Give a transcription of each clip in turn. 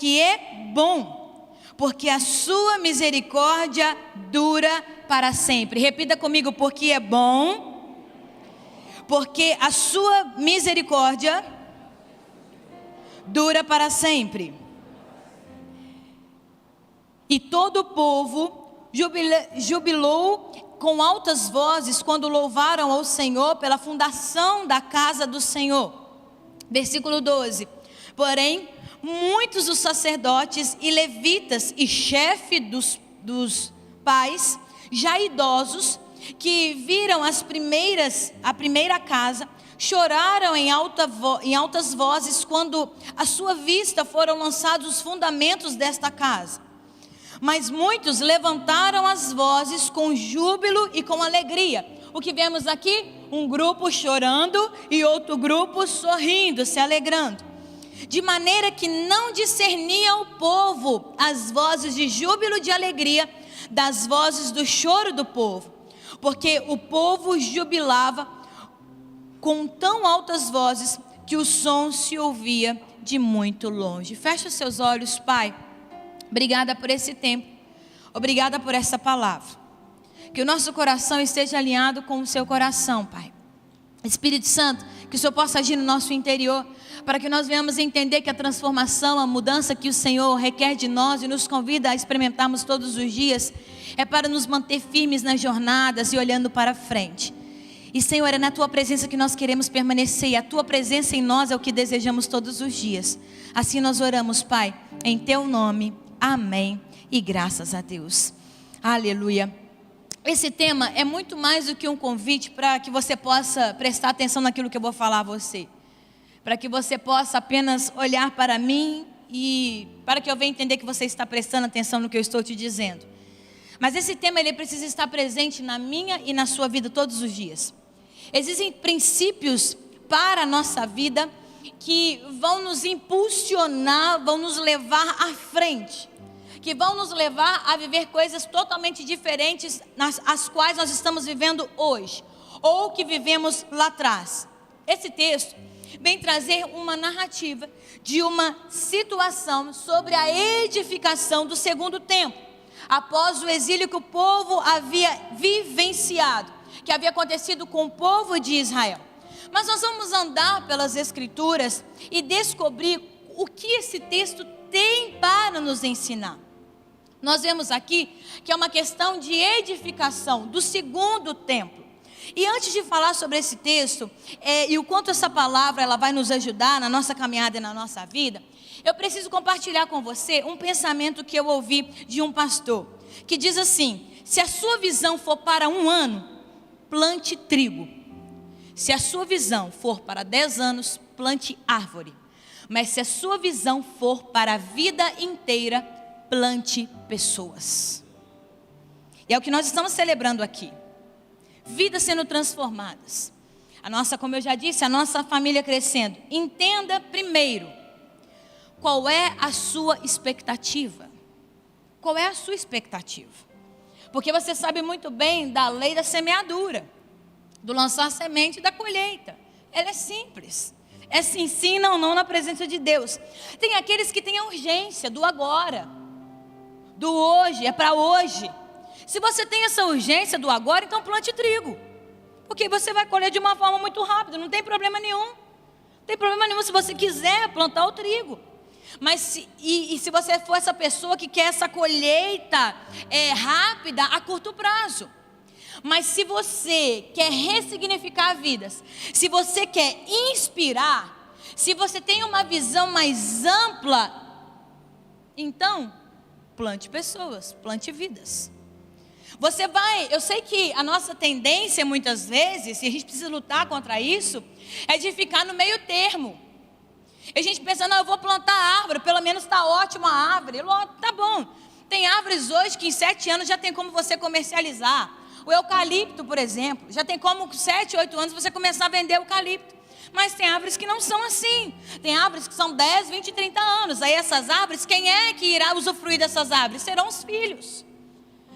que é bom, porque a sua misericórdia dura para sempre. Repita comigo: porque é bom, porque a sua misericórdia dura para sempre. E todo o povo jubilou com altas vozes quando louvaram ao Senhor pela fundação da casa do Senhor. Versículo 12. Porém, muitos dos sacerdotes e levitas e chefes dos pais, já idosos, que viram a primeira casa, choraram em altas vozes quando à sua vista foram lançados os fundamentos desta casa. Mas muitos levantaram as vozes com júbilo e com alegria. O que vemos aqui? Um grupo chorando e outro grupo sorrindo, se alegrando. De maneira que não discernia o povo as vozes de júbilo e de alegria das vozes do choro do povo. Porque o povo jubilava com tão altas vozes que o som se ouvia de muito longe. Fecha seus olhos, Pai. Obrigada por esse tempo, obrigada por essa palavra. Que o nosso coração esteja alinhado com o seu coração, Pai. Espírito Santo, que o Senhor possa agir no nosso interior, para que nós venhamos entender que a transformação, a mudança que o Senhor requer de nós e nos convida a experimentarmos todos os dias, é para nos manter firmes nas jornadas e olhando para frente. E Senhor, é na Tua presença que nós queremos permanecer, e a Tua presença em nós é o que desejamos todos os dias. Assim nós oramos, Pai, em Teu nome. Amém e graças a Deus. Aleluia. Esse tema é muito mais do que um convite para que você possa prestar atenção naquilo que eu vou falar a você. Para que você possa apenas olhar para mim e para que eu venha entender que você está prestando atenção no que eu estou te dizendo. Mas esse tema ele precisa estar presente na minha e na sua vida todos os dias. Existem princípios para a nossa vida que vão nos impulsionar, vão nos levar à frente, que vão nos levar a viver coisas totalmente diferentes as quais nós estamos vivendo hoje, ou que vivemos lá atrás. Esse texto vem trazer uma narrativa de uma situação sobre a edificação do segundo templo, após o exílio que o povo havia vivenciado, que havia acontecido com o povo de Israel. Mas nós vamos andar pelas Escrituras e descobrir o que esse texto tem para nos ensinar. Nós vemos aqui que é uma questão de edificação do segundo templo. E antes de falar sobre esse texto, e o quanto essa palavra ela vai nos ajudar na nossa caminhada e na nossa vida, eu preciso compartilhar com você um pensamento que eu ouvi de um pastor, que diz assim: se a sua visão for para um ano, plante trigo. Se a sua visão for para 10 anos, plante árvore. Mas se a sua visão for para a vida inteira, plante pessoas. E é o que nós estamos celebrando aqui. Vidas sendo transformadas. Como eu já disse, a nossa família crescendo. Entenda primeiro, qual é a sua expectativa? Qual é a sua expectativa? Porque você sabe muito bem da lei da semeadura, do lançar a semente e da colheita. Ela é simples. É sim, sim, não, não na presença de Deus. Tem aqueles que têm a urgência do agora, do hoje, é para hoje. Se você tem essa urgência do agora, então plante trigo, porque você vai colher de uma forma muito rápida, não tem problema nenhum. Não tem problema nenhum se você quiser plantar o trigo. Mas se você for essa pessoa que quer essa colheita rápida, a curto prazo. Mas se você quer ressignificar vidas, se você quer inspirar, se você tem uma visão mais ampla, então plante pessoas, plante vidas. Eu sei que a nossa tendência muitas vezes, e a gente precisa lutar contra isso, é de ficar no meio termo. E a gente pensa, não, eu vou plantar árvore, pelo menos está ótima a árvore. Tá bom, tem árvores hoje que em 7 anos já tem como você comercializar. O eucalipto, por exemplo, já tem como com 7, 8 anos você começar a vender eucalipto. Mas tem árvores que não são assim. Tem árvores que são 10, 20, 30 anos. Aí essas árvores, quem é que irá usufruir dessas árvores? Serão os filhos.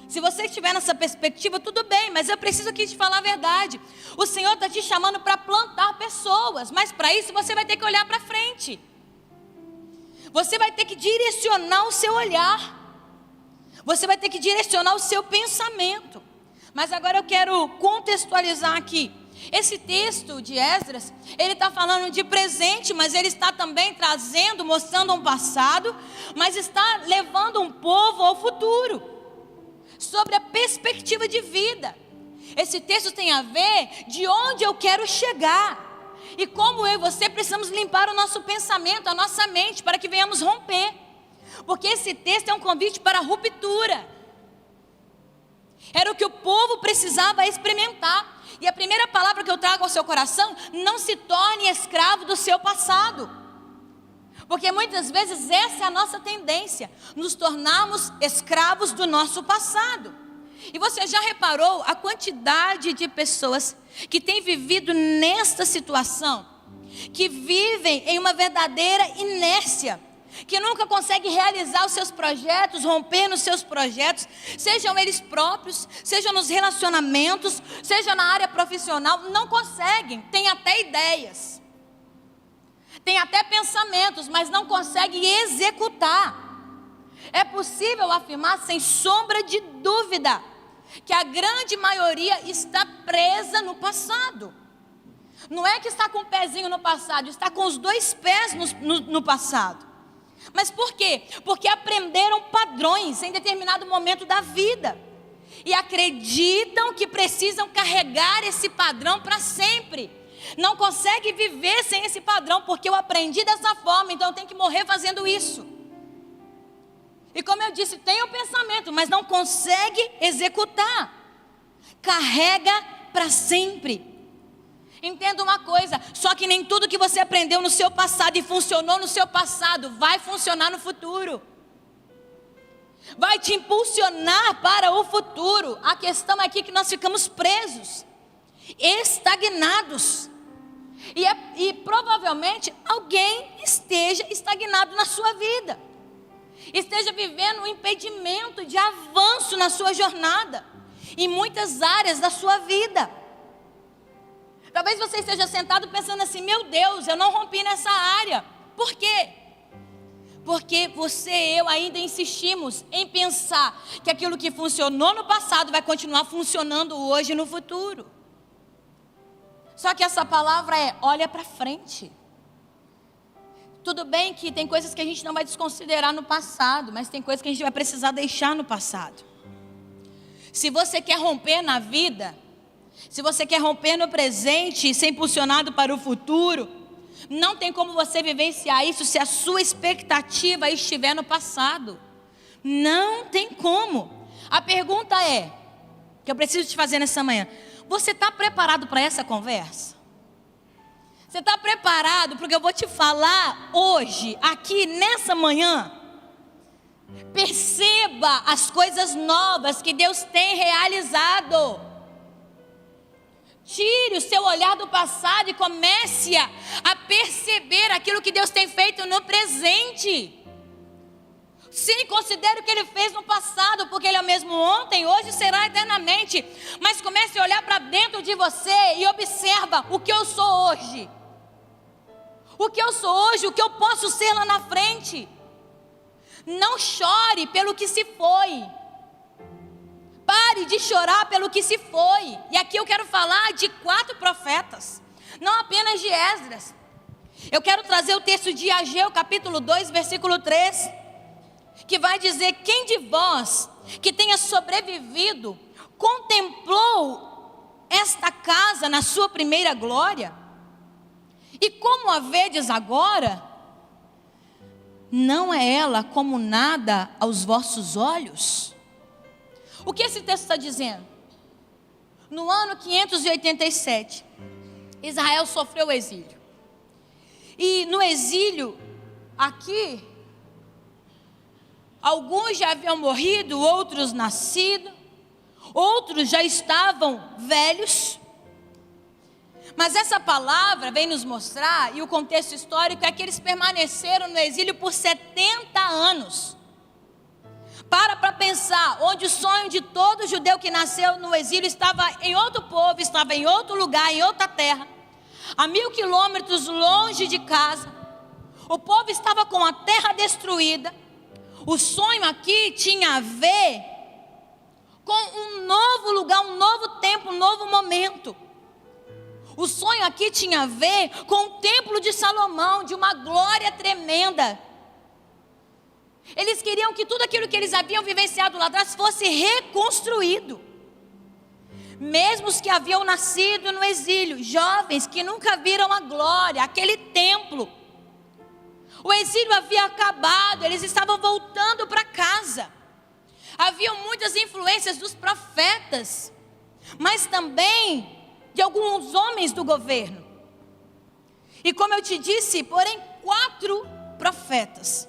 Se você estiver nessa perspectiva, tudo bem, mas eu preciso aqui te falar a verdade. O Senhor está te chamando para plantar pessoas, mas para isso você vai ter que olhar para frente. Você vai ter que direcionar o seu olhar. Você vai ter que direcionar o seu pensamento. Mas agora eu quero contextualizar aqui. Esse texto de Esdras, ele está falando de presente, mas ele está também trazendo, mostrando um passado, mas está levando um povo ao futuro, sobre a perspectiva de vida. Esse texto tem a ver de onde eu quero chegar, e como eu e você precisamos limpar o nosso pensamento, a nossa mente, para que venhamos romper, porque esse texto é um convite para a ruptura. Era o que o povo precisava experimentar. E a primeira palavra que eu trago ao seu coração: não se torne escravo do seu passado. Porque muitas vezes essa é a nossa tendência, nos tornarmos escravos do nosso passado. E você já reparou a quantidade de pessoas que têm vivido nesta situação, que vivem em uma verdadeira inércia, que nunca consegue realizar os seus projetos, romper nos seus projetos, sejam eles próprios, sejam nos relacionamentos, seja na área profissional, não conseguem, tem até ideias, tem até pensamentos, mas não conseguem executar. É possível afirmar sem sombra de dúvida que a grande maioria está presa no passado. Não é que está com o pezinho no passado, está com os dois pés no passado. Mas por quê? Porque aprenderam padrões em determinado momento da vida e acreditam que precisam carregar esse padrão para sempre. Não consegue viver sem esse padrão, porque eu aprendi dessa forma, então eu tenho que morrer fazendo isso. E como eu disse, tem o pensamento, mas não consegue executar. Carrega para sempre. Entenda uma coisa, só que nem tudo que você aprendeu no seu passado e funcionou no seu passado vai funcionar no futuro. Vai te impulsionar para o futuro. A questão aqui é que nós ficamos presos, estagnados. E provavelmente alguém esteja estagnado na sua vida, esteja vivendo um impedimento de avanço na sua jornada, em muitas áreas da sua vida. Talvez você esteja sentado pensando assim: meu Deus, eu não rompi nessa área. Por quê? Porque você e eu ainda insistimos em pensar que aquilo que funcionou no passado vai continuar funcionando hoje no futuro. Só que essa palavra é: olha para frente. Tudo bem que tem coisas que a gente não vai desconsiderar no passado, mas tem coisas que a gente vai precisar deixar no passado. Se você quer romper na vida, se você quer romper no presente e ser impulsionado para o futuro, não tem como você vivenciar isso se a sua expectativa estiver no passado. Não tem como. A pergunta é, que eu preciso te fazer nessa manhã: você está preparado para essa conversa? Você está preparado para o que eu vou te falar hoje, aqui nessa manhã? Perceba as coisas novas que Deus tem realizado. Tire o seu olhar do passado e comece a perceber aquilo que Deus tem feito no presente. Sim, considere o que Ele fez no passado, porque Ele é o mesmo ontem, hoje, será eternamente. Mas comece a olhar para dentro de você e observa o que eu sou hoje. O que eu sou hoje, o que eu posso ser lá na frente. Não chore pelo que se foi. Pare de chorar pelo que se foi. E aqui eu quero falar de 4 profetas, não apenas de Esdras. Eu quero trazer o texto de Ageu, capítulo 2, versículo 3, que vai dizer: quem de vós que tenha sobrevivido contemplou esta casa na sua primeira glória? E como a vedes agora, não é ela como nada aos vossos olhos? O que esse texto está dizendo? No ano 587, Israel sofreu o exílio. E no exílio, aqui, alguns já haviam morrido, outros nascido, outros já estavam velhos. Mas essa palavra vem nos mostrar, e o contexto histórico é que eles permaneceram no exílio por 70 anos. Para pensar, onde o sonho de todo judeu que nasceu no exílio estava em outro povo, estava em outro lugar, em outra terra, a 1000 quilômetros longe de casa, O povo estava com a terra destruída. O sonho aqui tinha a ver com um novo lugar, um novo tempo, um novo momento. O sonho aqui tinha a ver com o templo de Salomão, de uma glória tremenda. Eles queriam que tudo aquilo que eles haviam vivenciado lá atrás fosse reconstruído. Mesmo os que haviam nascido no exílio, jovens que nunca viram a glória, aquele templo. O exílio havia acabado, eles estavam voltando para casa. Haviam muitas influências dos profetas, mas também de alguns homens do governo. E como eu te disse, porém 4 profetas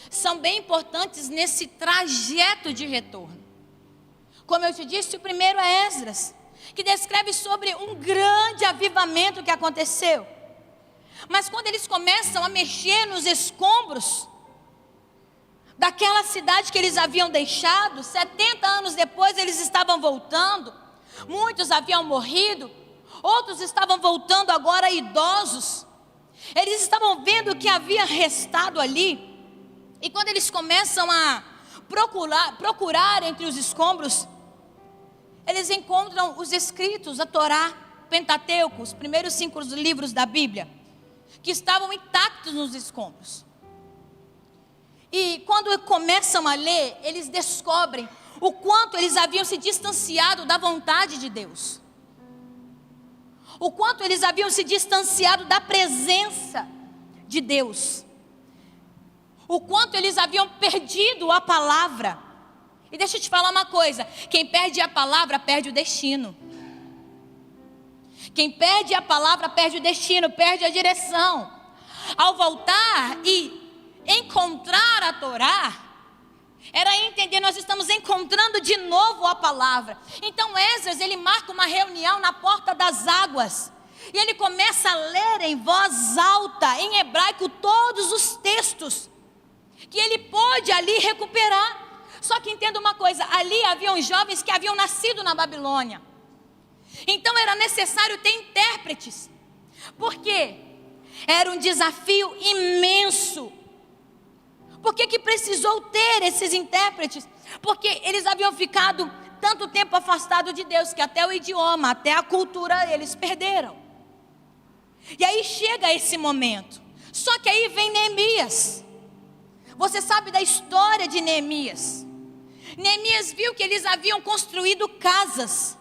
são bem importantes nesse trajeto de retorno. Como eu te disse, o primeiro é Esdras, que descreve sobre um grande avivamento que aconteceu. Mas quando eles começam a mexer nos escombros daquela cidade que eles haviam deixado, 70 anos depois eles estavam voltando. Muitos haviam morrido, outros estavam voltando agora idosos. Eles estavam vendo o que havia restado ali. E quando eles começam a procurar entre os escombros, eles encontram os escritos, a Torá, Pentateuco, os primeiros 5 livros da Bíblia, que estavam intactos nos escombros. E quando começam a ler, eles descobrem o quanto eles haviam se distanciado da vontade de Deus. O quanto eles haviam se distanciado da presença de Deus. O quanto eles haviam perdido a palavra. E deixa eu te falar uma coisa: quem perde a palavra, perde o destino. Quem perde a palavra, perde o destino, perde a direção. Ao voltar e encontrar a Torá, era entender, nós estamos encontrando de novo a palavra. Então Esdras, ele marca uma reunião na porta das águas. E ele começa a ler em voz alta, em hebraico, todos os textos que ele pôde ali recuperar. Só que entenda uma coisa, ali haviam jovens que haviam nascido na Babilônia. Então era necessário ter intérpretes. Por quê? Era um desafio imenso. Por que precisou ter esses intérpretes? Porque eles haviam ficado tanto tempo afastados de Deus, que até o idioma, até a cultura eles perderam. E aí chega esse momento. Só que aí vem Neemias. Você sabe da história de Neemias. Neemias viu que eles haviam construído casas,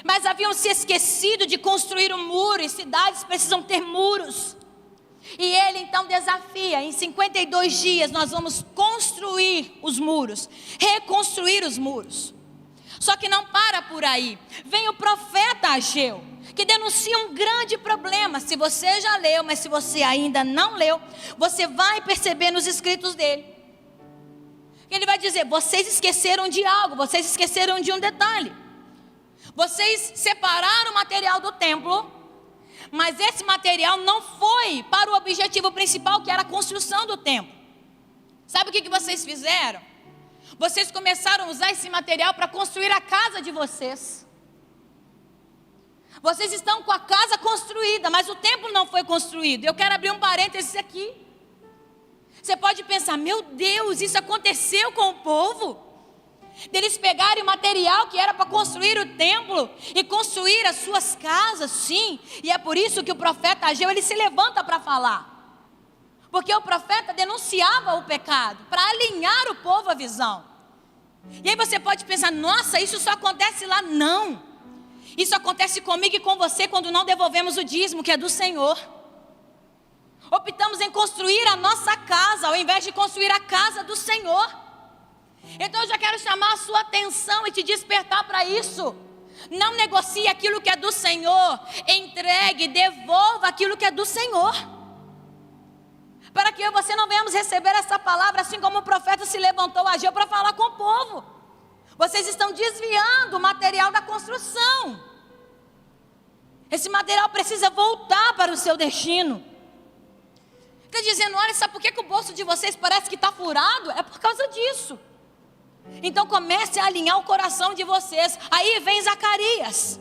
mas haviam se esquecido de construir um muro, e cidades precisam ter muros. E ele então desafia: em 52 dias nós vamos construir os muros, reconstruir os muros. Só que não para por aí. Vem o profeta Ageu, que denuncia um grande problema. Se você já leu, mas se você ainda não leu, você vai perceber nos escritos dele. Ele vai dizer: vocês esqueceram de algo, vocês esqueceram de um detalhe. Vocês separaram o material do templo, mas esse material não foi para o objetivo principal, que era a construção do templo. Sabe o que vocês fizeram? Vocês começaram a usar esse material para construir a casa de vocês. Vocês estão com a casa construída, mas o templo não foi construído. Eu quero abrir um parênteses aqui. Você pode pensar: meu Deus, isso aconteceu com o povo? Deles pegarem o material que era para construir o templo e construir as suas casas. Sim, e é por isso que o profeta Ageu, ele se levanta para falar. Porque o profeta denunciava o pecado, para alinhar o povo à visão. E aí você pode pensar: nossa, isso só acontece lá. Não, isso acontece comigo e com você quando não devolvemos o dízimo que é do Senhor. Optamos em construir a nossa casa, ao invés de construir a casa do Senhor. Então eu já quero chamar a sua atenção e te despertar para isso. Não negocie aquilo que é do Senhor. Entregue, devolva aquilo que é do Senhor. Para que eu e você não venhamos receber essa palavra, assim como o profeta se levantou, Ageu, para falar com o povo. Vocês estão desviando o material da construção. Esse material precisa voltar para o seu destino. Está dizendo: olha, sabe por que o bolso de vocês parece que está furado? É por causa disso. Então comece a alinhar o coração de vocês. Aí vem Zacarias.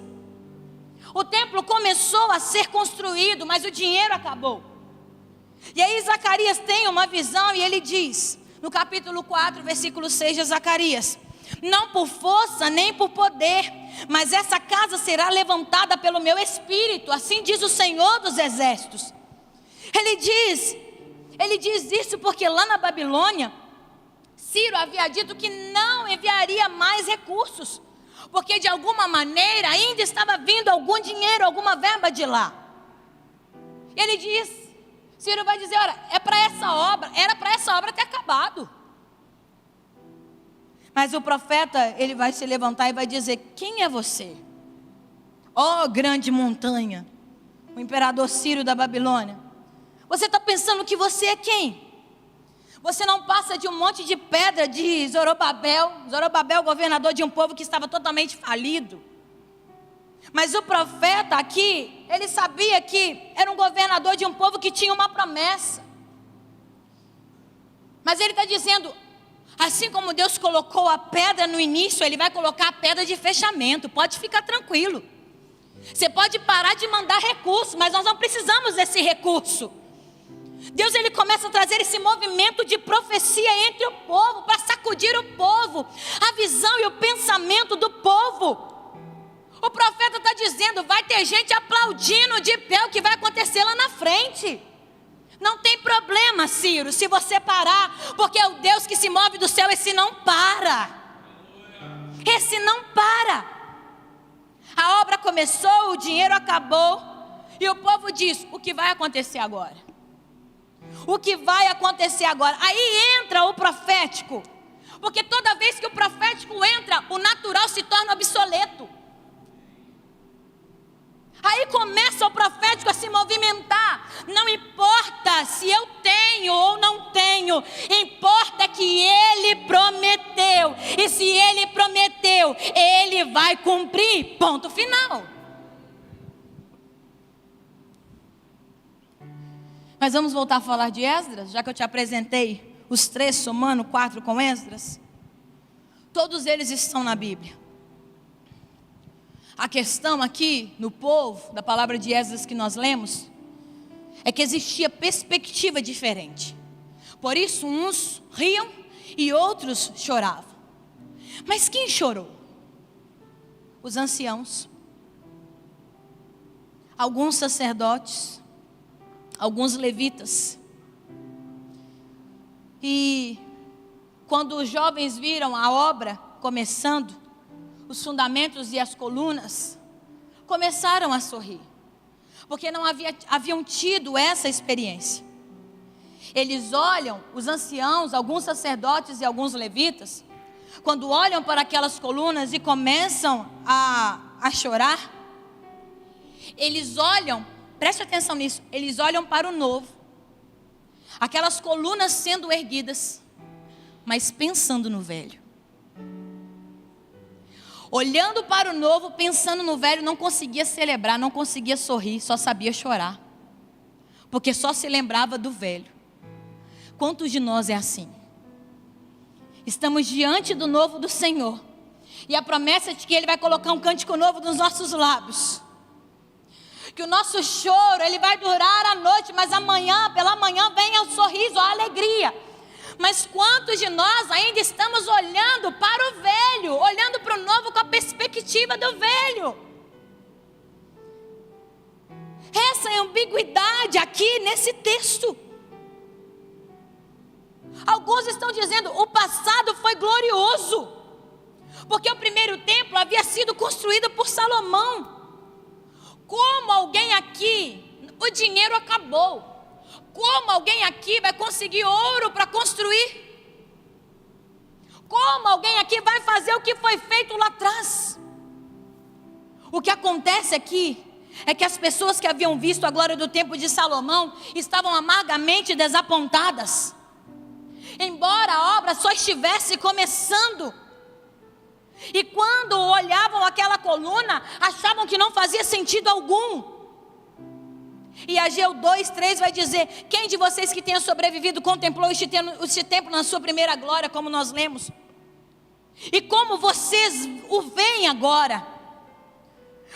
O templo começou a ser construído, mas o dinheiro acabou. E aí Zacarias tem uma visão e ele diz, no capítulo 4, versículo 6 de Zacarias: não por força nem por poder, mas essa casa será levantada pelo meu espírito, assim diz o Senhor dos exércitos. Ele diz isso porque lá na Babilônia, Ciro havia dito que não enviaria mais recursos, porque de alguma maneira ainda estava vindo algum dinheiro, alguma verba de lá. E ele diz, Ciro vai dizer: olha, era para essa obra ter acabado. Mas o profeta, ele vai se levantar e vai dizer: quem é você? Ó grande montanha, o imperador Ciro da Babilônia, você está pensando que você é quem? Você não passa de um monte de pedra de Zorobabel, governador de um povo que estava totalmente falido. Mas o profeta aqui, ele sabia que era um governador de um povo que tinha uma promessa. Mas ele está dizendo, assim como Deus colocou a pedra no início, Ele vai colocar a pedra de fechamento. Pode ficar tranquilo. Você pode parar de mandar recurso, mas nós não precisamos desse recurso. Deus, Ele começa a trazer esse movimento de profecia entre o povo, para sacudir o povo, a visão e o pensamento do povo. O profeta está dizendo, vai ter gente aplaudindo de pé o que vai acontecer lá na frente. Não tem problema, Ciro, se você parar, porque é o Deus que se move do céu, esse não para. Esse não para. A obra começou, o dinheiro acabou, e o povo diz: o que vai acontecer agora? O que vai acontecer agora? Aí entra o profético, porque toda vez que o profético entra, o natural se torna obsoleto. Aí começa o profético a se movimentar. Não importa se eu tenho ou não tenho, importa que Ele prometeu. E se Ele prometeu, Ele vai cumprir. Ponto final. Mas vamos voltar a falar de Esdras, já que eu te apresentei os 3, somando 4 com Esdras. Todos eles estão na Bíblia. A questão aqui no povo, da palavra de Esdras que nós lemos, é que existia perspectiva diferente. Por isso uns riam e outros choravam. Mas quem chorou? Os anciãos, alguns sacerdotes, alguns levitas. E quando os jovens viram a obra começando, os fundamentos e as colunas, começaram a sorrir, porque não haviam tido essa experiência. Eles olham, os anciãos, alguns sacerdotes e alguns levitas, quando olham para aquelas colunas e começam a chorar, eles olham, preste atenção nisso, eles olham para o novo, aquelas colunas sendo erguidas, mas pensando no velho. Olhando para o novo, pensando no velho, não conseguia celebrar, não conseguia sorrir, só sabia chorar. Porque só se lembrava do velho. Quantos de nós é assim? Estamos diante do novo do Senhor. E a promessa de que Ele vai colocar um cântico novo nos nossos lábios. Que o nosso choro, ele vai durar a noite, mas amanhã, pela manhã, vem o sorriso, a alegria. Mas quantos de nós ainda estamos olhando para o velho, olhando para o novo com a perspectiva do velho? Essa é a ambiguidade aqui nesse texto. Alguns estão dizendo, o passado foi glorioso, porque o primeiro templo havia sido construído por Salomão. Como alguém aqui, o dinheiro acabou. Como alguém aqui vai conseguir ouro para construir? Como alguém aqui vai fazer o que foi feito lá atrás? O que acontece aqui é que as pessoas que haviam visto a glória do templo de Salomão estavam amargamente desapontadas. Embora a obra só estivesse começando. E quando olhavam aquela coluna, achavam que não fazia sentido algum. E Ageu 2:3 vai dizer: quem de vocês que tenha sobrevivido contemplou este templo na sua primeira glória, como nós lemos? E como vocês o veem agora?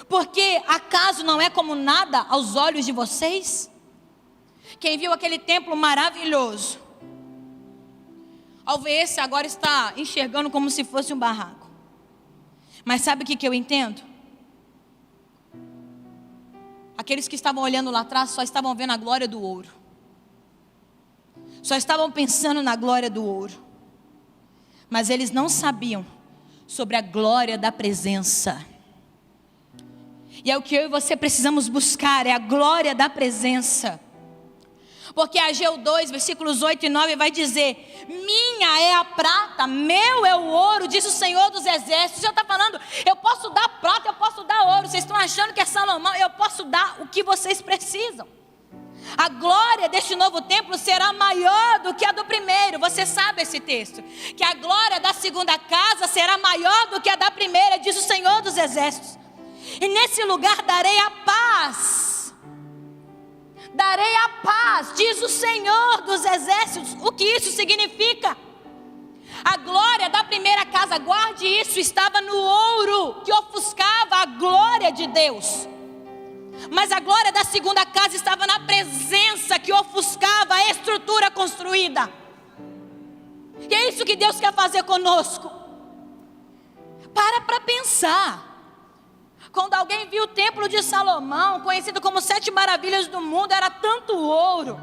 Porque acaso não é como nada aos olhos de vocês? Quem viu aquele templo maravilhoso, ao ver esse agora está enxergando como se fosse um barraco. Mas sabe o que eu entendo? Aqueles que estavam olhando lá atrás só estavam vendo a glória do ouro. Só estavam pensando na glória do ouro. Mas eles não sabiam sobre a glória da presença. E é o que eu e você precisamos buscar, é a glória da presença. Porque Ageu 2, versículos 8 e 9 vai dizer: minha é a prata, meu é o ouro, diz o Senhor dos Exércitos. Já está falando, eu posso dar prata, eu posso dar ouro. Vocês estão achando que é Salomão? Eu posso dar o que vocês precisam. A glória deste novo templo será maior do que a do primeiro. Você sabe esse texto, que a glória da segunda casa será maior do que a da primeira, diz o Senhor dos Exércitos. E nesse lugar darei a paz. Darei a paz, diz o Senhor dos Exércitos. O que isso significa? A glória da primeira casa, guarde isso, estava no ouro que ofuscava a glória de Deus. Mas a glória da segunda casa estava na presença que ofuscava a estrutura construída. E é isso que Deus quer fazer conosco. Para pensar. Quando alguém viu o templo de Salomão, conhecido como 7 maravilhas do mundo, era tanto ouro,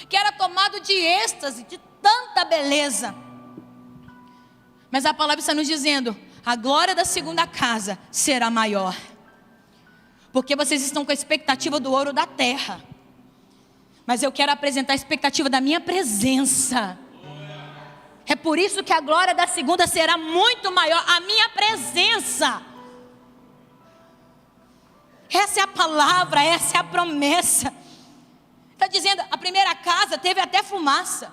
que era tomado de êxtase, de tanta beleza. Mas a palavra está nos dizendo, a glória da segunda casa será maior. Porque vocês estão com a expectativa do ouro da terra. Mas eu quero apresentar a expectativa da minha presença. É por isso que a glória da segunda será muito maior, a minha presença. Essa é a palavra, essa é a promessa. Está dizendo, a primeira casa teve até fumaça.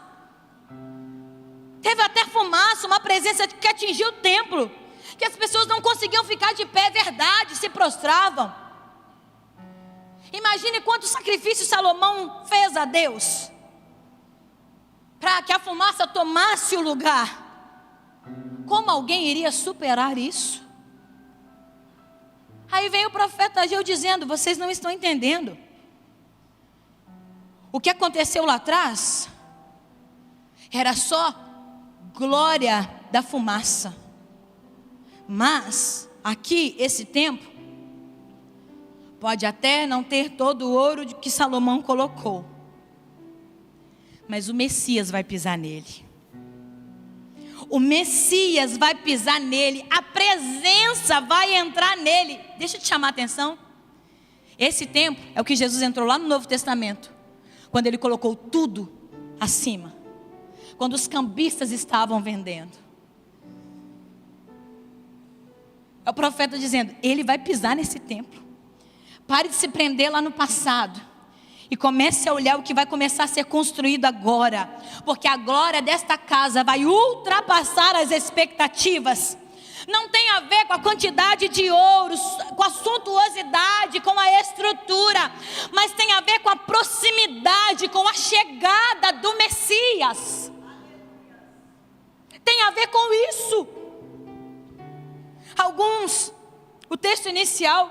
Teve até fumaça, uma presença que atingiu o templo. Que as pessoas não conseguiam ficar de pé, é verdade, se prostravam. Imagine quanto sacrifício Salomão fez a Deus. Para que a fumaça tomasse o lugar. Como alguém iria superar isso? Aí vem o profeta Ageu dizendo, vocês não estão entendendo. O que aconteceu lá atrás era só glória da fumaça. Mas aqui, esse templo, pode até não ter todo o ouro que Salomão colocou. Mas o Messias vai pisar nele. O Messias vai pisar nele, a presença vai entrar nele. Deixa eu te chamar a atenção. Esse templo é o que Jesus entrou lá no Novo Testamento, quando ele colocou tudo acima, quando os cambistas estavam vendendo. É o profeta dizendo, ele vai pisar nesse templo. Pare de se prender lá no passado. E comece a olhar o que vai começar a ser construído agora. Porque a glória desta casa vai ultrapassar as expectativas. Não tem a ver com a quantidade de ouros, com a suntuosidade, com a estrutura. Mas tem a ver com a proximidade, com a chegada do Messias. Tem a ver com isso. O texto inicial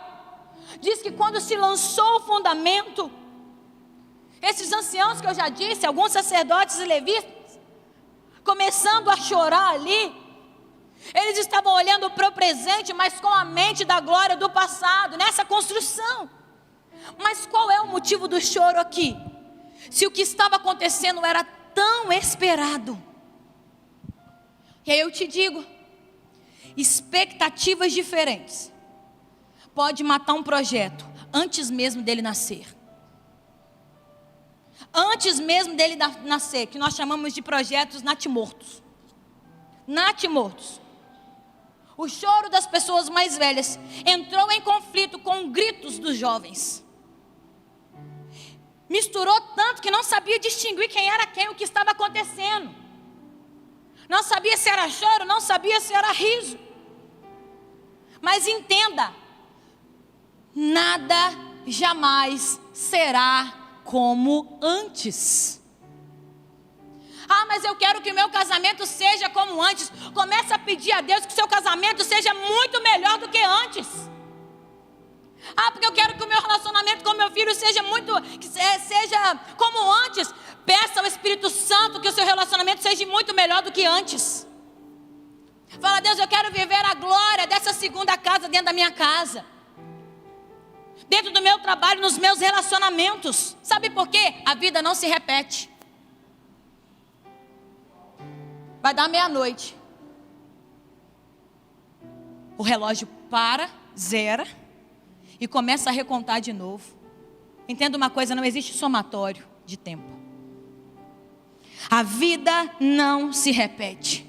diz que quando se lançou o fundamento, esses anciãos que eu já disse, alguns sacerdotes e levitas, começando a chorar ali, eles estavam olhando para o presente, mas com a mente da glória do passado, nessa construção. Mas qual é o motivo do choro aqui? Se o que estava acontecendo era tão esperado. E aí eu te digo, expectativas diferentes pode matar um projeto antes mesmo dele nascer. Antes mesmo dele nascer, que nós chamamos de projetos natimortos. Natimortos. O choro das pessoas mais velhas entrou em conflito com gritos dos jovens. Misturou tanto que não sabia distinguir quem era quem, o que estava acontecendo. Não sabia se era choro, não sabia se era riso. Mas entenda, nada jamais será como antes. Ah, mas eu quero que o meu casamento seja como antes. Comece a pedir a Deus que o seu casamento seja muito melhor do que antes. Ah, porque eu quero que o meu relacionamento com meu filho seja seja como antes. Peça ao Espírito Santo que o seu relacionamento seja muito melhor do que antes. Fala: Deus, eu quero viver a glória dessa segunda casa dentro da minha casa, dentro do meu trabalho, nos meus relacionamentos. Sabe por quê? A vida não se repete. Vai dar meia-noite, o relógio para, zera e começa a recontar de novo. Entenda uma coisa: não existe somatório de tempo. A vida não se repete.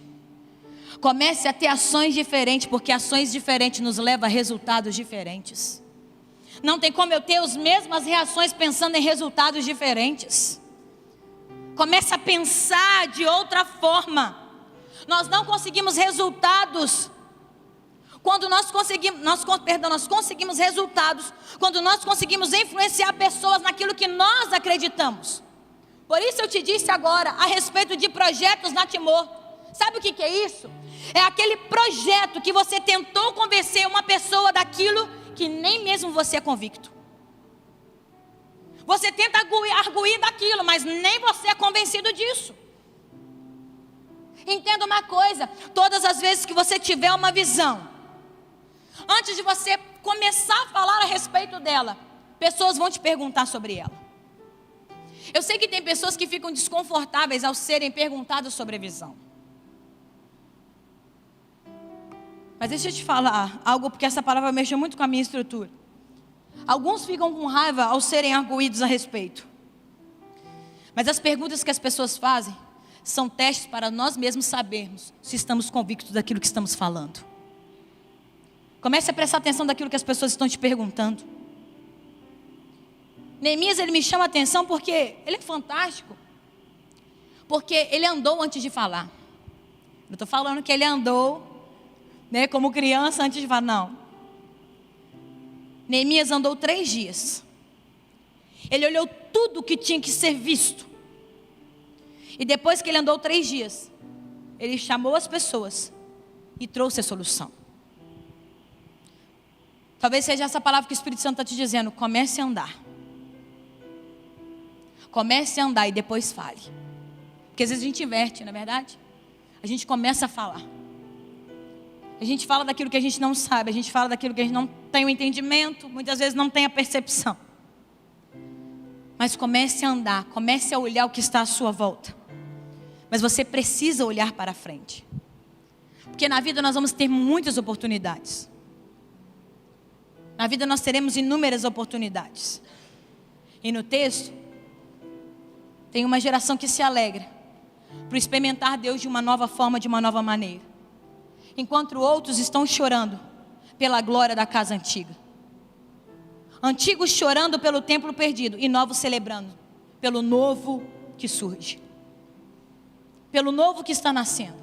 Comece a ter ações diferentes, porque ações diferentes nos levam a resultados diferentes. Não tem como eu ter as mesmas reações pensando em resultados diferentes. Comece a pensar de outra forma. Nós não conseguimos resultados quando nós conseguimos resultados quando nós conseguimos influenciar pessoas naquilo que nós acreditamos. Por isso eu te disse agora a respeito de projetos na Timor. Sabe o que é isso? É aquele projeto que você tentou convencer uma pessoa daquilo que nem mesmo você é convicto. Você tenta arguir daquilo, mas nem você é convencido disso. Entenda uma coisa: todas as vezes que você tiver uma visão, antes de você começar a falar a respeito dela, pessoas vão te perguntar sobre ela. Eu sei que tem pessoas que ficam desconfortáveis ao serem perguntadas sobre a visão. Mas deixa eu te falar algo, porque essa palavra mexeu muito com a minha estrutura. Alguns ficam com raiva ao serem arguídos a respeito. Mas as perguntas que as pessoas fazem são testes para nós mesmos sabermos se estamos convictos daquilo que estamos falando. Comece a prestar atenção daquilo que as pessoas estão te perguntando. Neemias, ele me chama a atenção porque ele é fantástico. Porque ele andou antes de falar. Não estou falando que ele andou, como criança antes de falar, não. Neemias andou 3 dias. Ele olhou tudo que tinha que ser visto. E depois que ele andou 3 dias, ele chamou as pessoas e trouxe a solução. Talvez seja essa palavra que o Espírito Santo está te dizendo: comece a andar. Comece a andar e depois fale. Porque às vezes a gente inverte, não é verdade? A gente começa a falar. A gente fala daquilo que a gente não sabe. A gente fala daquilo que a gente não tem o entendimento. Muitas vezes não tem a percepção. Mas comece a andar. Comece a olhar o que está à sua volta. Mas você precisa olhar para frente. Porque na vida nós vamos ter muitas oportunidades. Na vida nós teremos inúmeras oportunidades. E no texto, tem uma geração que se alegra por experimentar Deus de uma nova forma, de uma nova maneira. Enquanto outros estão chorando pela glória da casa antiga. Antigos chorando pelo templo perdido e novos celebrando pelo novo que surge. Pelo novo que está nascendo.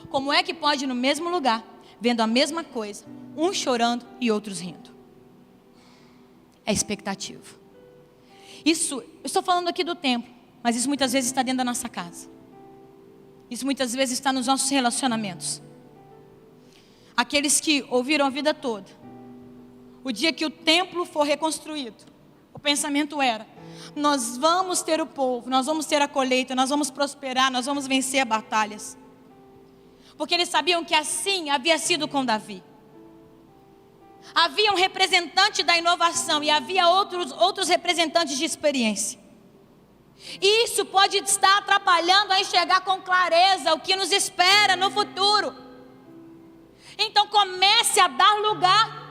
Como é que pode no mesmo lugar, vendo a mesma coisa, uns chorando e outros rindo? É expectativa. Isso, eu estou falando aqui do templo, mas isso muitas vezes está dentro da nossa casa. Isso muitas vezes está nos nossos relacionamentos. Aqueles que ouviram a vida toda, o dia que o templo for reconstruído, o pensamento era: nós vamos ter o povo, nós vamos ter a colheita, nós vamos prosperar, nós vamos vencer as batalhas. Porque eles sabiam que assim havia sido com Davi. Havia um representante da inovação e havia outros representantes de experiência. E isso pode estar atrapalhando a enxergar com clareza o que nos espera no futuro. Então comece a dar lugar.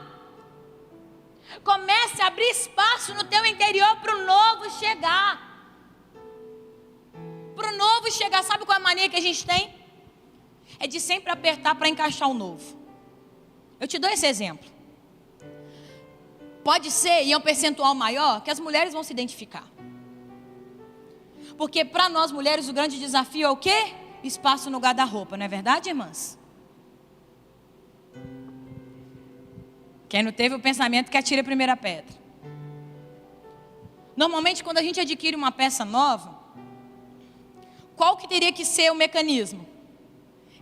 Comece a abrir espaço no teu interior para o novo chegar. Para o novo chegar. Sabe qual é a mania que a gente tem? É de sempre apertar para encaixar o novo. Eu te dou esse exemplo. Pode ser, e é um percentual maior, que as mulheres vão se identificar. Porque para nós mulheres o grande desafio é o quê? Espaço no guarda-roupa, não é verdade, irmãs? Quem não teve o pensamento que atire a primeira pedra. Normalmente quando a gente adquire uma peça nova, qual que teria que ser o mecanismo?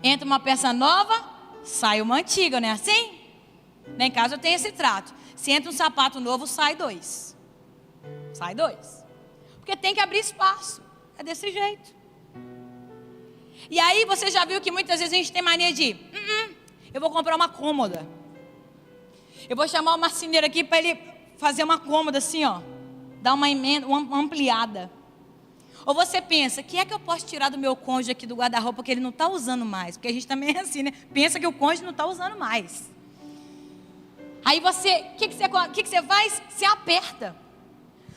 Entra uma peça nova, sai uma antiga, não é assim? Lá em casa eu tenho esse trato. Se entra um sapato novo, sai 2. Sai 2. Porque tem que abrir espaço. É desse jeito. E aí você já viu que muitas vezes a gente tem mania de eu vou comprar uma cômoda. Eu vou chamar o marceneiro aqui para ele fazer uma cômoda assim, ó. Dar uma emenda, uma ampliada. Ou você pensa, o que é que eu posso tirar do meu cônjuge aqui do guarda-roupa que ele não está usando mais? Porque a gente também é assim, né? Pensa que o cônjuge não está usando mais. Aí você, o que você faz? Você aperta.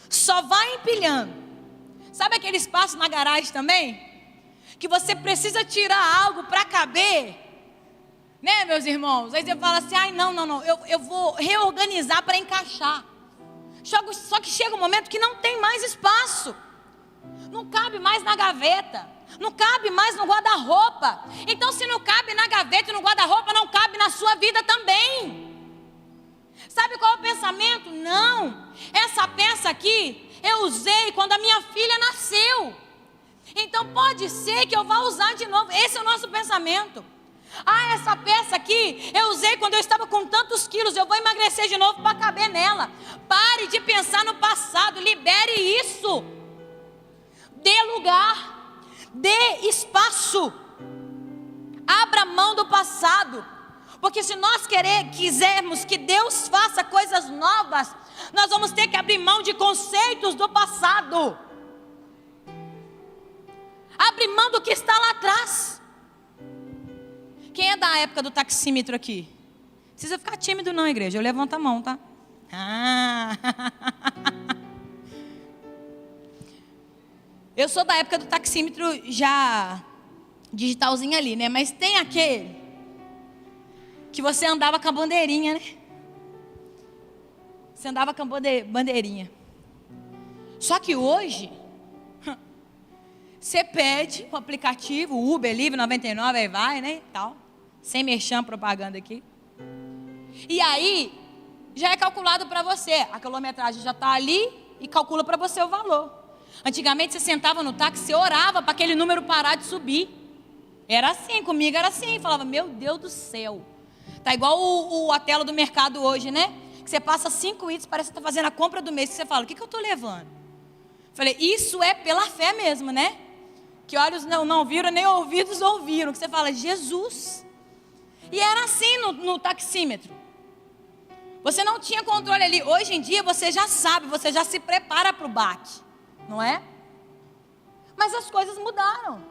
Só vai empilhando. Sabe aquele espaço na garagem também? Que você precisa tirar algo para caber. Né, meus irmãos? Aí você fala assim, ai, não, eu vou reorganizar para encaixar. Só que chega um momento que não tem mais espaço. Não cabe mais na gaveta. Não cabe mais no guarda-roupa. Então, se não cabe na gaveta e no guarda-roupa, não cabe na sua vida também. Sabe qual é o pensamento? Não. Essa peça aqui, eu usei quando a minha filha nasceu. Então, pode ser que eu vá usar de novo. Esse é o nosso pensamento. Ah, essa peça aqui, eu usei quando eu estava com tantos quilos, eu vou emagrecer de novo para caber nela. Pare de pensar no passado, libere isso. Dê lugar, dê espaço, abra mão do passado, porque se nós quisermos que Deus faça coisas novas, nós vamos ter que abrir mão de conceitos do passado, abre mão do que está lá atrás. Quem é da época do taxímetro aqui? Não precisa ficar tímido não, igreja, eu levanto a mão, tá? Eu sou da época do taxímetro já digitalzinho ali, né? Mas tem aquele que você andava com a bandeirinha, né? Você andava com a bandeirinha. Só que hoje, você pede o aplicativo, o Uber Livre 99, aí vai, né? Tal. Sem merchan, propaganda aqui. E aí, já é calculado para você. A quilometragem já está ali e calcula para você o valor. Antigamente você sentava no táxi, você orava para aquele número parar de subir. Era assim, comigo era assim. Falava, meu Deus do céu. Tá igual a tela do mercado hoje, né? Que você passa 5 itens, parece que está fazendo a compra do mês. Que você fala, o que eu estou levando? Falei, isso é pela fé mesmo, né? Que olhos não viram, nem ouvidos ouviram. Que você fala, Jesus. E era assim no taxímetro. Você não tinha controle ali. Hoje em dia você já sabe, você já se prepara para o baque. Não é? Mas as coisas mudaram.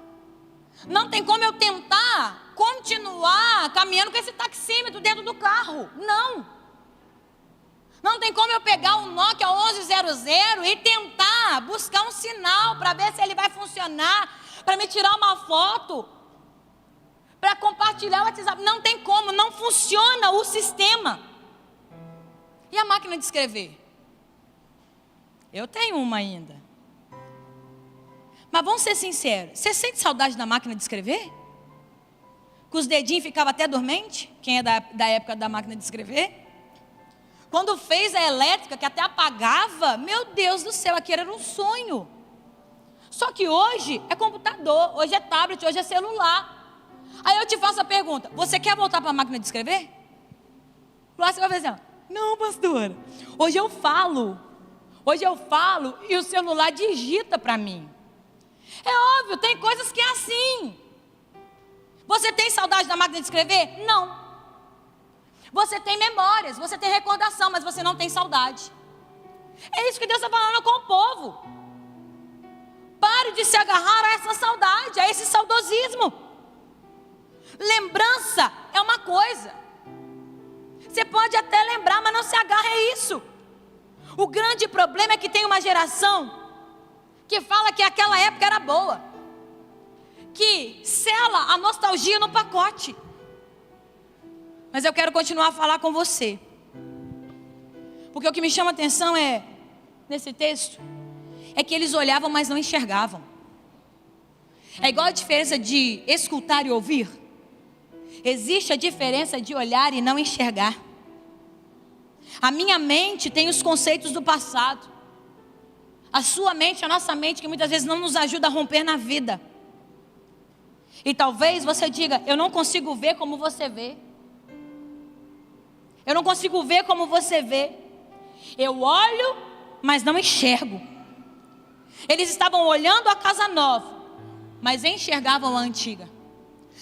Não tem como eu tentar continuar caminhando com esse taxímetro dentro do carro. Não. Não tem como eu pegar um Nokia 1100 e tentar buscar um sinal para ver se ele vai funcionar, para me tirar uma foto, para compartilhar o WhatsApp. Não tem como, não funciona o sistema. E a máquina de escrever? Eu tenho uma ainda. Mas vamos ser sinceros, você sente saudade da máquina de escrever? Que os dedinhos ficavam até dormente? Quem é da época da máquina de escrever? Quando fez a elétrica, que até apagava, meu Deus do céu, aquilo era um sonho. Só que hoje é computador, hoje é tablet, hoje é celular. Aí eu te faço a pergunta, você quer voltar para a máquina de escrever? Lá você vai fazer assim, não, pastora, hoje eu falo e o celular digita para mim. É óbvio, tem coisas que é assim. Você tem saudade da máquina de escrever? Não. Você tem memórias, você tem recordação, mas você não tem saudade. É isso que Deus está falando com o povo. Pare de se agarrar a essa saudade, a esse saudosismo. Lembrança é uma coisa. Você pode até lembrar, mas não se agarre a isso. O grande problema é que tem uma geração que fala que aquela época era boa, que sela a nostalgia no pacote. Mas eu quero continuar a falar com você, porque o que me chama a atenção nesse texto, é que eles olhavam, mas não enxergavam. É igual a diferença de escutar e ouvir. Existe a diferença de olhar e não enxergar. A minha mente tem os conceitos do passado. A sua mente, a nossa mente, que muitas vezes não nos ajuda a romper na vida. E talvez você diga, eu não consigo ver como você vê. Eu não consigo ver como você vê. Eu olho, mas não enxergo. Eles estavam olhando a casa nova, mas enxergavam a antiga.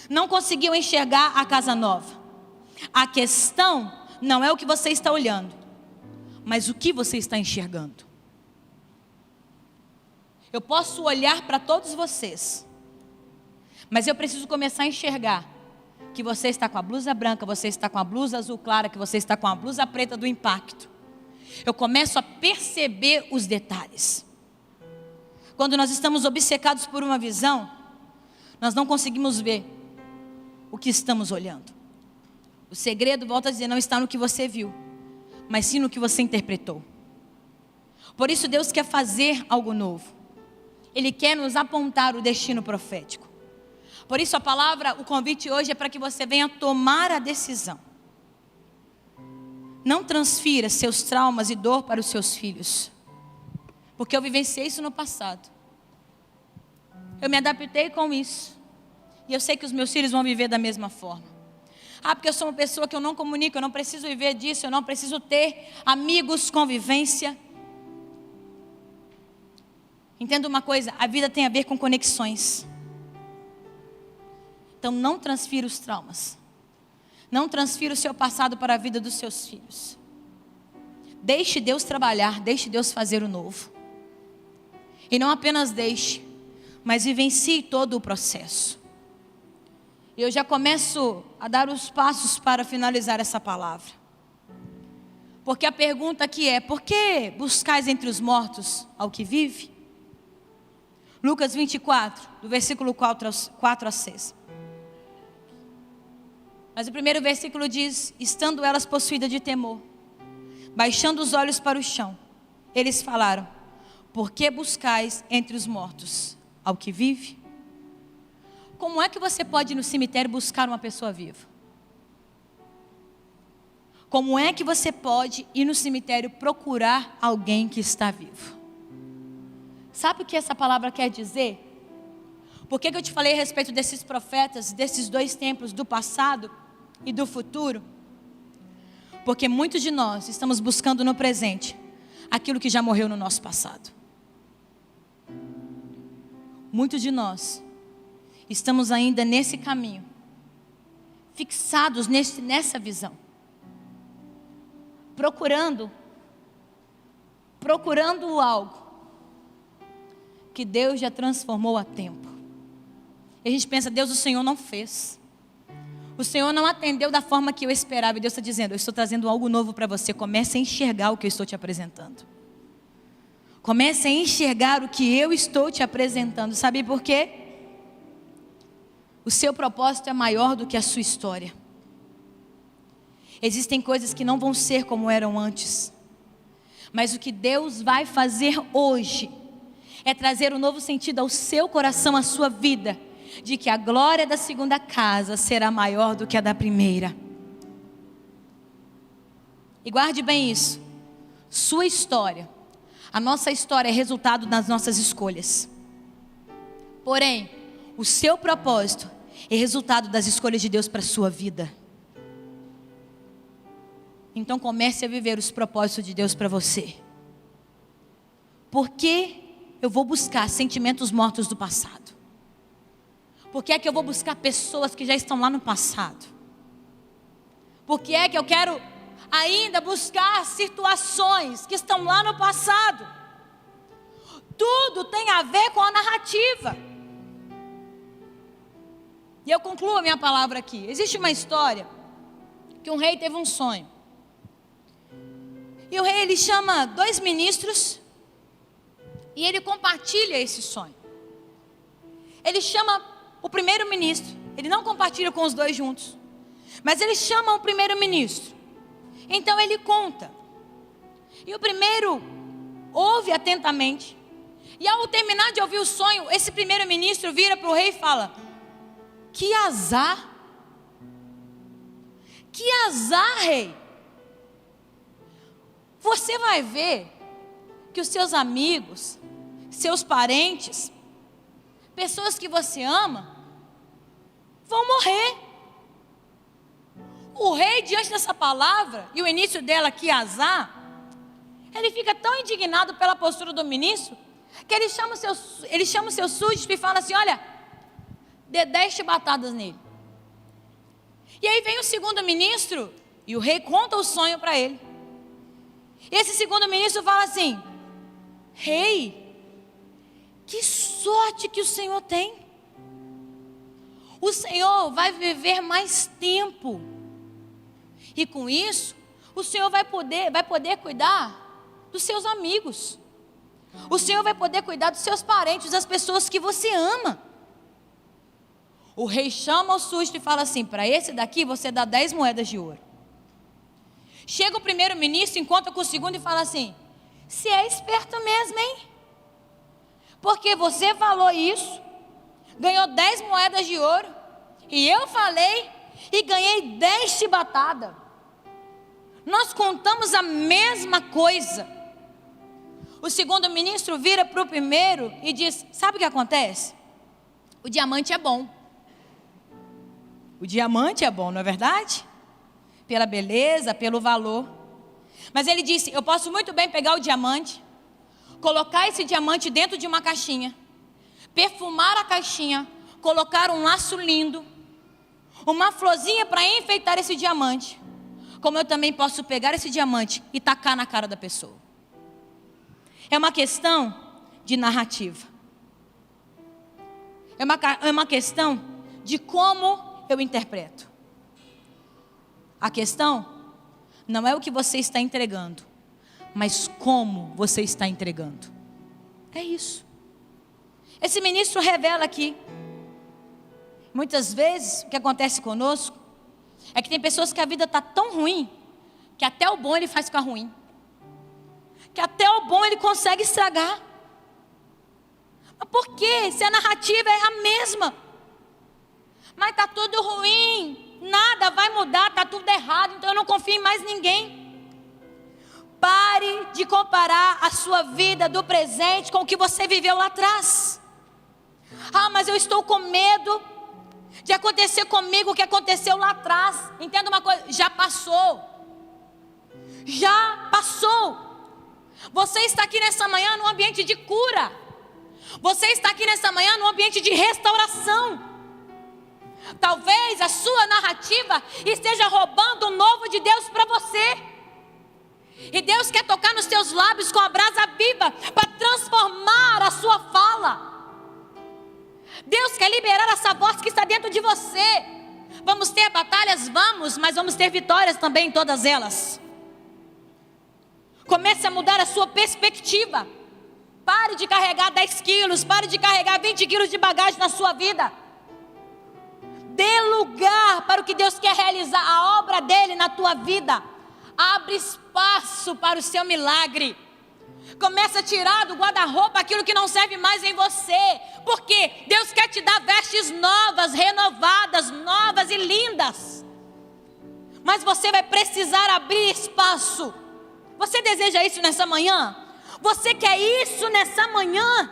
Não conseguiam enxergar a casa nova. A questão não é o que você está olhando, mas o que você está enxergando. Eu posso olhar para todos vocês, mas eu preciso começar a enxergar que você está com a blusa branca, você está com a blusa azul clara, que você está com a blusa preta do impacto. Eu começo a perceber os detalhes. Quando nós estamos obcecados por uma visão, nós não conseguimos ver o que estamos olhando. O segredo, volto a dizer, não está no que você viu, mas sim no que você interpretou. Por isso Deus quer fazer algo novo. Ele quer nos apontar o destino profético. Por isso a palavra, o convite hoje é para que você venha tomar a decisão. Não transfira seus traumas e dor para os seus filhos. Porque eu vivenciei isso no passado. Eu me adaptei com isso. E eu sei que os meus filhos vão viver da mesma forma. Porque eu sou uma pessoa que eu não comunico, eu não preciso viver disso, eu não preciso ter amigos, convivência. Entenda uma coisa, a vida tem a ver com conexões. Então não transfira os traumas. Não transfira o seu passado para a vida dos seus filhos. Deixe Deus trabalhar, deixe Deus fazer o novo. E não apenas deixe, mas vivencie todo o processo. E eu já começo a dar os passos para finalizar essa palavra. Porque a pergunta aqui é: por que buscais entre os mortos ao que vive? Lucas 24, do versículo 4 a 6. Mas o primeiro versículo diz: estando elas possuídas de temor, baixando os olhos para o chão, eles falaram: por que buscais entre os mortos ao que vive? Como é que você pode ir no cemitério buscar uma pessoa viva? Como é que você pode ir no cemitério procurar alguém que está vivo? Sabe o que essa palavra quer dizer? Por que eu te falei a respeito desses profetas, desses dois tempos, do passado e do futuro? Porque muitos de nós estamos buscando no presente aquilo que já morreu no nosso passado. Muitos de nós estamos ainda nesse caminho, fixados nessa visão, procurando algo que Deus já transformou há tempo. E a gente pensa: Deus, o Senhor não fez. O Senhor não atendeu da forma que eu esperava. E Deus está dizendo: eu estou trazendo algo novo para você. Comece a enxergar o que eu estou te apresentando. Comece a enxergar o que eu estou te apresentando. Sabe por quê? O seu propósito é maior do que a sua história. Existem coisas que não vão ser como eram antes. Mas o que Deus vai fazer hoje é trazer um novo sentido ao seu coração, à sua vida, de que a glória da segunda casa será maior do que a da primeira. E guarde bem isso. Sua história, a nossa história é resultado das nossas escolhas. Porém, o seu propósito é resultado das escolhas de Deus para a sua vida. Então comece a viver os propósitos de Deus para você. Por que eu vou buscar sentimentos mortos do passado? Por que é que eu vou buscar pessoas que já estão lá no passado? Por que é que eu quero ainda buscar situações que estão lá no passado? Tudo tem a ver com a narrativa. E eu concluo a minha palavra aqui. Existe uma história que um rei teve um sonho. E o rei, ele chama 2 ministros e ele compartilha esse sonho. Ele chama o primeiro ministro. Ele não compartilha com os 2 juntos, mas ele chama o primeiro ministro. Então ele conta. E o primeiro ouve atentamente. E ao terminar de ouvir o sonho, esse primeiro ministro vira para o rei e fala: que azar! Que azar, rei! Você vai ver que os seus amigos, seus parentes, pessoas que você ama, vão morrer. O rei, diante dessa palavra, e o início dela, que azar, Ele fica tão indignado pela postura do ministro, que ele chama o seu súdito e fala assim: olha, dê 10 chibatadas nele. E aí vem o segundo ministro, e o rei conta o sonho para ele. E esse segundo ministro fala assim: rei, que sorte que o senhor tem. O senhor vai viver mais tempo. E com isso, o senhor vai poder cuidar dos seus amigos. O senhor vai poder cuidar dos seus parentes, das pessoas que você ama. O rei chama o súdito e fala assim: para esse daqui você dá 10 moedas de ouro. Chega o primeiro ministro, encontra com o segundo e fala assim: você é esperto mesmo, hein? Porque você falou isso, ganhou 10 moedas de ouro, e eu falei e ganhei 10 chibatadas. Nós contamos a mesma coisa. O segundo ministro vira para o primeiro e diz: sabe o que acontece? O diamante é bom. O diamante é bom, não é verdade? Pela beleza, pelo valor. Mas ele disse: eu posso muito bem pegar o diamante, colocar esse diamante dentro de uma caixinha, perfumar a caixinha, colocar um laço lindo, uma florzinha para enfeitar esse diamante. Como eu também posso pegar esse diamante e tacar na cara da pessoa. É uma questão de narrativa. É uma questão de como eu interpreto. A questão não é o que você está entregando, mas como você está entregando. É isso. Esse ministro revela aqui. Muitas vezes o que acontece conosco é que tem pessoas que a vida está tão ruim, que até o bom ele faz ficar ruim, que até o bom ele consegue estragar. Mas por quê? Se a narrativa é a mesma. Mas está tudo ruim, nada vai mudar, está tudo errado, então eu não confio em mais ninguém. Pare de comparar a sua vida do presente com o que você viveu lá atrás. Ah, mas eu estou com medo de acontecer comigo o que aconteceu lá atrás. Entenda uma coisa, já passou. Já passou. Você está aqui nessa manhã num ambiente de cura. Você está aqui nessa manhã num ambiente de restauração. Talvez a sua narrativa esteja roubando o novo de Deus para você. E Deus quer tocar nos teus lábios com a brasa viva para transformar a sua fala. Deus quer liberar essa voz que está dentro de você. Vamos ter batalhas? Vamos, mas vamos ter vitórias também em todas elas. Comece a mudar a sua perspectiva. Pare de carregar 10 quilos, pare de carregar 20 quilos de bagagem na sua vida. Dê lugar para o que Deus quer realizar, a obra dele na tua vida. Abre espaço para o seu milagre. Comece a tirar do guarda-roupa aquilo que não serve mais em você. Porque Deus quer te dar vestes novas, renovadas, novas e lindas. Mas você vai precisar abrir espaço. Você deseja isso nessa manhã? Você quer isso nessa manhã?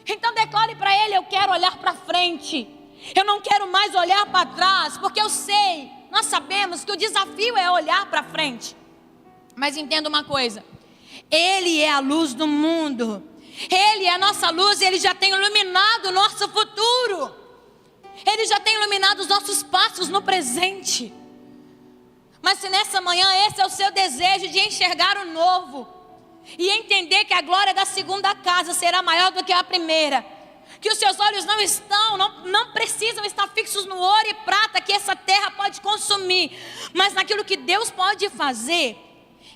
Então declare para ele: eu quero olhar para frente. Eu não quero mais olhar para trás, porque eu sei, nós sabemos que o desafio é olhar para frente. Mas entenda uma coisa: Ele é a luz do mundo. Ele é a nossa luz e Ele já tem iluminado o nosso futuro. Ele já tem iluminado os nossos passos no presente. Mas se nessa manhã esse é o seu desejo de enxergar o novo e entender que a glória da segunda casa será maior do que a primeira, que os seus olhos não precisam estar fixos no ouro e prata que essa terra pode consumir, mas naquilo que Deus pode fazer,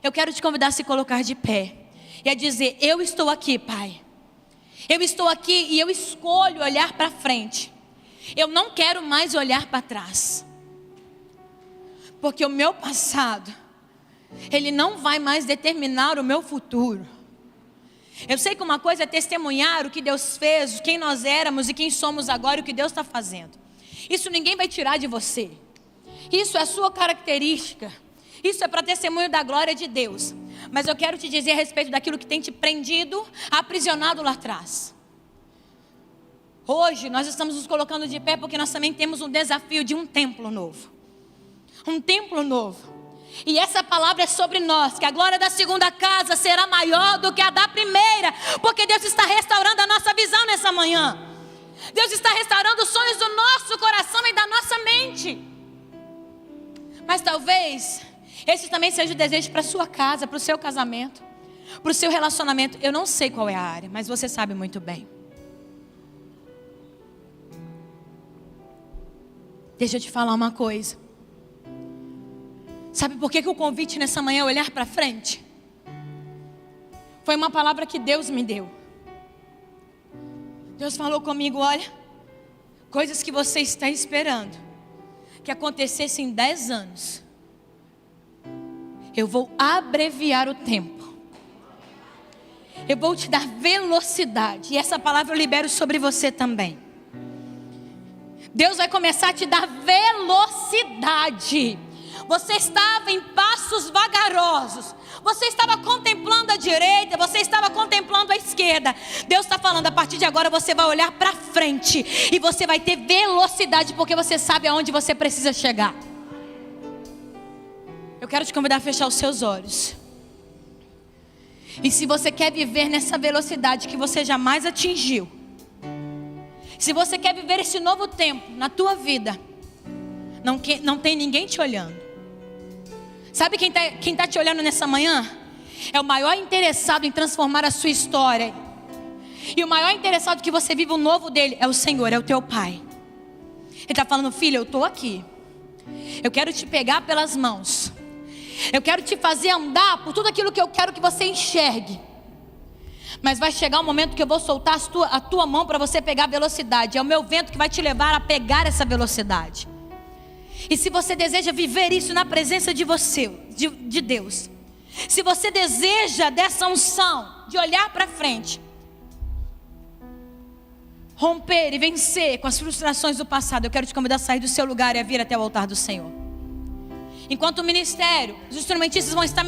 eu quero te convidar a se colocar de pé e a dizer: eu estou aqui, Pai. Eu estou aqui e eu escolho olhar para frente. Eu não quero mais olhar para trás. Porque o meu passado, ele não vai mais determinar o meu futuro. Eu sei que uma coisa é testemunhar o que Deus fez, quem nós éramos e quem somos agora e o que Deus está fazendo. Isso ninguém vai tirar de você. Isso é a sua característica. Isso é para testemunho da glória de Deus. Mas eu quero te dizer a respeito daquilo que tem te prendido, aprisionado lá atrás. Hoje nós estamos nos colocando de pé porque nós também temos um desafio de um templo novo. Um templo novo. E essa palavra é sobre nós, que a glória da segunda casa será maior do que a da primeira, porque Deus está restaurando a nossa visão nessa manhã. Deus está restaurando os sonhos do nosso coração e da nossa mente. Mas talvez esse também seja o desejo para a sua casa, para o seu casamento, para o seu relacionamento. Eu não sei qual é a área, mas você sabe muito bem. Deixa eu te falar uma coisa. Sabe por que o convite nessa manhã é olhar para frente? Foi uma palavra que Deus me deu. Deus falou comigo: olha, coisas que você está esperando que acontecessem em 10 anos, eu vou abreviar o tempo. Eu vou te dar velocidade. E essa palavra eu libero sobre você também. Deus vai começar a te dar velocidade. Você estava em passos vagarosos. Você estava contemplando a direita, você estava contemplando a esquerda. Deus está falando: a partir de agora você vai olhar para frente e você vai ter velocidade, porque você sabe aonde você precisa chegar. Eu quero te convidar a fechar os seus olhos. E se você quer viver nessa velocidade que você jamais atingiu, se você quer viver esse novo tempo na tua vida, não tem ninguém te olhando. Sabe quem está te olhando nessa manhã? É o maior interessado em transformar a sua história. E o maior interessado que você viva o novo dele é o Senhor, é o teu Pai. Ele está falando: filho, eu estou aqui. Eu quero te pegar pelas mãos. Eu quero te fazer andar por tudo aquilo que eu quero que você enxergue. Mas vai chegar um momento que eu vou soltar a tua mão para você pegar velocidade. É o meu vento que vai te levar a pegar essa velocidade. E se você deseja viver isso na presença de Deus, se você deseja dessa unção de olhar para frente, romper e vencer com as frustrações do passado, eu quero te convidar a sair do seu lugar e a vir até o altar do Senhor. Enquanto o ministério, os instrumentistas vão estar